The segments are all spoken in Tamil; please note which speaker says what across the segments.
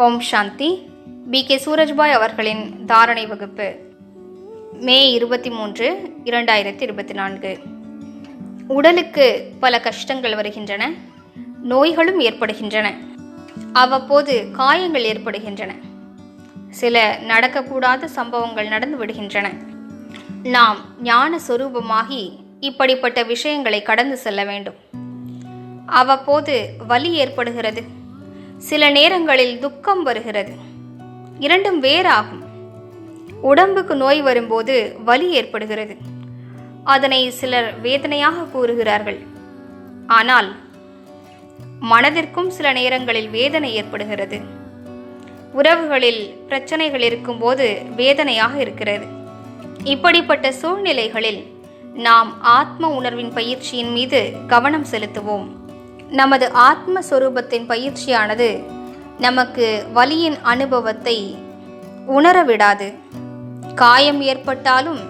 Speaker 1: ஓம் சாந்தி. B.K. சூரஜ்பாய் அவர்களின் தாரணை வகுப்பு, மே 23, 2024. உடலுக்கு பல கஷ்டங்கள் வருகின்றன, நோய்களும் ஏற்படுகின்றன, அவ்வப்போது காயங்கள் ஏற்படுகின்றன, சில நடக்கக்கூடாத சம்பவங்கள் நடந்து விடுகின்றன. நாம் ஞான சொரூபமாகி இப்படிப்பட்ட விஷயங்களை கடந்து செல்ல வேண்டும். அவ்வப்போது வலி ஏற்படுகிறது, சில நேரங்களில் துக்கம் வருகிறது. இரண்டும் வேறாகும். உடம்புக்கு நோய் வரும்போது வலி ஏற்படுகிறது, அதனை சிலர் வேதனையாக கூறுகிறார்கள். ஆனால் மனதிற்கும் சில நேரங்களில் வேதனை ஏற்படுகிறது. உறவுகளில் பிரச்சனைகள் இருக்கும்போது வேதனையாக இருக்கிறது. இப்படிப்பட்ட சூழ்நிலைகளில் நாம் ஆத்ம உணர்வின் பயிற்சியின் மீது கவனம் செலுத்துவோம். நமது ஆத்மஸ்வரூபத்தின் பயிற்சியானது நமக்கு வலியின் அனுபவத்தை உணரவிடாது. காயம் ஏற்பட்டாலும்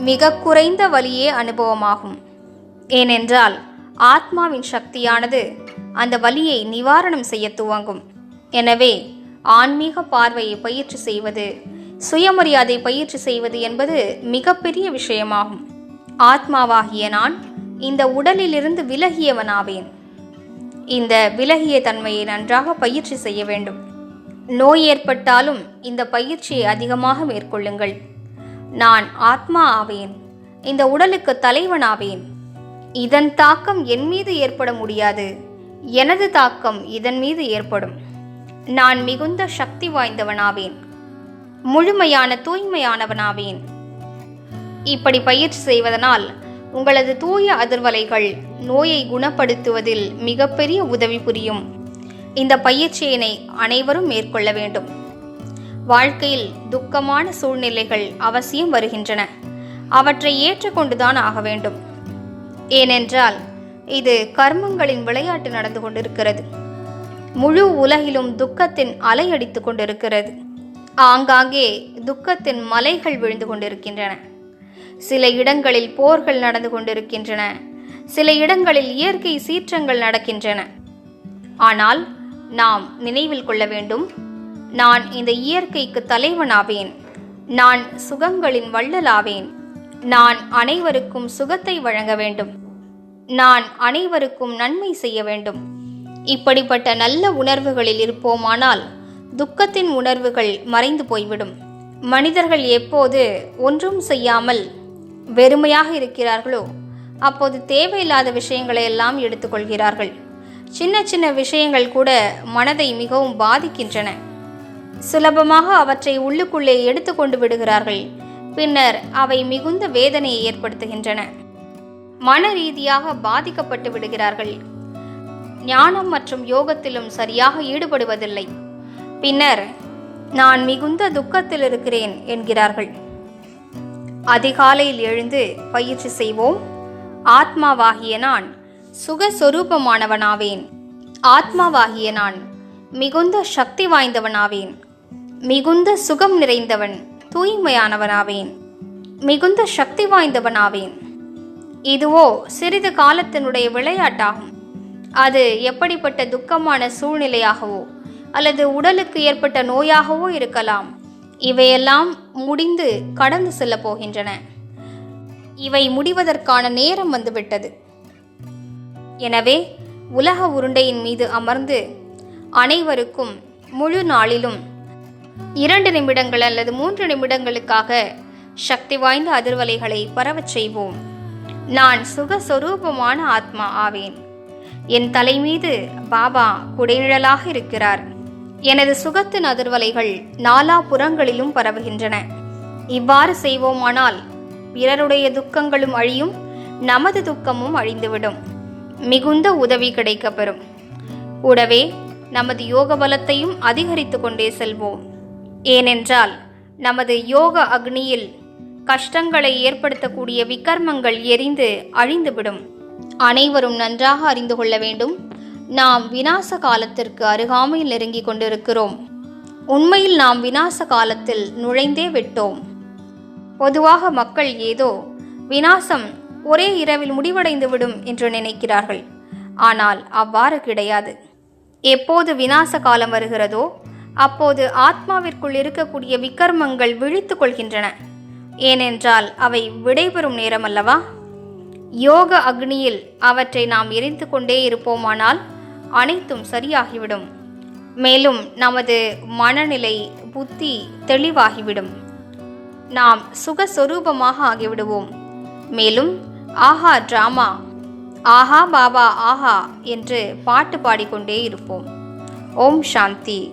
Speaker 1: மிக குறைந்த வலியே அனுபவமாகும். ஏனென்றால் ஆத்மாவின் சக்தியானது அந்த வலியை நிவாரணம் செய்ய துவங்கும். எனவே ஆன்மீக பார்வையை பயிற்சி செய்வது, சுயமரியாதை பயிற்சி செய்வது என்பது மிகப்பெரிய விஷயமாகும். ஆத்மாவாகிய நான் இந்த உடலிலிருந்து விலகியவனாவேன். இந்த விலகிய தன்மையை நன்றாக பயிற்சி செய்ய வேண்டும். நோய் ஏற்பட்டாலும் இந்த பயிற்சியை அதிகமாக மேற்கொள்ளுங்கள். நான் ஆத்மா ஆவேன், இந்த உடலுக்கு தலைவனாவேன். இதன் தாக்கம் என் மீது ஏற்பட முடியாது, எனது தாக்கம் இதன் மீது ஏற்படும். நான் மிகுந்த சக்தி வாய்ந்தவனாவேன், முழுமையான தூய்மையானவனாவேன். இப்படி பயிற்சி செய்வதனால் உங்களது தூய அதிர்வலைகள் நோயை குணப்படுத்துவதில் மிகப்பெரிய உதவி புரியும். இந்த பயிற்சியினை அனைவரும் மேற்கொள்ள வேண்டும். வாழ்க்கையில் துக்கமான சூழ்நிலைகள் அவசியம் வருகின்றன. அவற்றை ஏற்றுக்கொண்டுதான் ஆக வேண்டும். ஏனென்றால் இது கர்மங்களின் விளையாட்டு நடந்து கொண்டிருக்கிறது. முழு உலகிலும் துக்கத்தின் அலை அடித்து கொண்டிருக்கிறது. ஆங்காங்கே துக்கத்தின் மலைகள் விழுந்து கொண்டிருக்கின்றன. சில இடங்களில் போர்கள் நடந்து கொண்டிருக்கின்றன, சில இடங்களில் இயற்கை சீற்றங்கள் நடக்கின்றன. ஆனால் நாம் நினைவில் கொள்ள வேண்டும், நான் இந்த இயற்கைக்கு தலைவனாவேன், நான் சுகங்களின் வள்ளலாவேன், நான் அனைவருக்கும் சுகத்தை வழங்க வேண்டும், நான் அனைவருக்கும் நன்மை செய்ய வேண்டும். இப்படிப்பட்ட நல்ல உணர்வுகளில் இருப்போமானால் துக்கத்தின் உணர்வுகள் மறைந்து போய்விடும். மனிதர்கள் எப்போது ஒன்றும் செய்யாமல் வெறுமையாக இருக்கிறார்களோ அப்போது தேவையில்லாத விஷயங்களை எல்லாம் எடுத்துக்கொள்கிறார்கள். சின்ன சின்ன விஷயங்கள் கூட மனதை மிகவும் பாதிக்கின்றன. சுலபமாக அவற்றை உள்ளுக்குள்ளே எடுத்துக்கொண்டு விடுகிறார்கள். பின்னர் அவை மிகுந்த வேதனையை ஏற்படுத்துகின்றன. மன ரீதியாக பாதிக்கப்பட்டு விடுகிறார்கள். ஞானம் மற்றும் யோகத்திலும் சரியாக ஈடுபடுவதில்லை. பின்னர் நான் மிகுந்த துக்கத்தில் இருக்கிறேன் என்கிறார்கள். அதிகாலையில் எழுந்து பயிற்சி செய்வோம். ஆத்மாவாகிய நான் சுகஸ்வரூபமானவனாவேன். ஆத்மாவாகிய நான் மிகுந்த சக்தி வாய்ந்தவனாவேன். மிகுந்த சுகம் நிறைந்தவன், தூய்மையானவனாவேன். மிகுந்த சக்தி வாய்ந்தவனாவேன். இதுவோ சிறிது காலத்தினுடைய விளையாட்டாகும். அது எப்படிப்பட்ட துக்கமான சூழ்நிலையாகவோ அல்லது உடலுக்கு ஏற்பட்ட நோயாகவோ இருக்கலாம். இவையெல்லாம் முடிந்து கடந்து செல்ல போகின்றன. இவை முடிவதற்கான நேரம் வந்துவிட்டது. எனவே உலக உருண்டையின் மீது அமர்ந்து அனைவருக்கும் முழு நாளிலும் 2 நிமிடங்கள் அல்லது 3 நிமிடங்களுக்காக சக்தி வாய்ந்த அதிர்வலைகளை பரவச் செய்வோம். நான் சுகஸ்வரூபமான ஆத்மா ஆவேன். என் தலை மீது பாபா குடைநிழலாக இருக்கிறார். எனது சுகத்தின் அதிர்வலைகள் நாலா புறங்களிலும் பரவுகின்றன. இவ்வாறு செய்வோமானால் பிறருடைய துக்கங்களும் அழியும், நமது துக்கமும் அழிந்துவிடும். மிகுந்த உதவி கிடைக்கப்பெறும். கூடவே நமது யோக பலத்தையும் அதிகரித்து கொண்டே செல்வோம். ஏனென்றால் நமது யோக அக்னியில் கஷ்டங்களை ஏற்படுத்தக்கூடிய விகர்மங்கள் எரிந்து அழிந்துவிடும். அனைவரும் நன்றாக அறிந்து கொள்ள வேண்டும், நாம் விநாச காலத்திற்கு அருகாமையில் நெருங்கி கொண்டிருக்கிறோம். உண்மையில் நாம் விநாச காலத்தில் நுழைந்தே விட்டோம். பொதுவாக மக்கள் ஏதோ விநாசம் ஒரே இரவில் முடிவடைந்துவிடும் என்று நினைக்கிறார்கள். ஆனால் அவ்வாறு கிடையாது. எப்போது விநாச காலம் வருகிறதோ அப்போது ஆத்மாவிற்குள் இருக்கக்கூடிய விக்கர்மங்கள் விழித்து கொள்கின்றன. ஏனென்றால் அவை விடைபெறும் நேரம் அல்லவா? யோக அக்னியில் அவற்றை நாம் எரிந்து கொண்டே இருப்போமானால் அனைத்தும் சரியாகிவிடும். மேலும் நமது மனநிலை, புத்தி தெளிவாகிவிடும். நாம் சுகஸ்வரூபமாக ஆகிவிடுவோம். மேலும் ஆஹா டிராமா, ஆஹா பாபா ஆஹா என்று பாட்டு பாடிக்கொண்டே இருப்போம். ஓம் சாந்தி.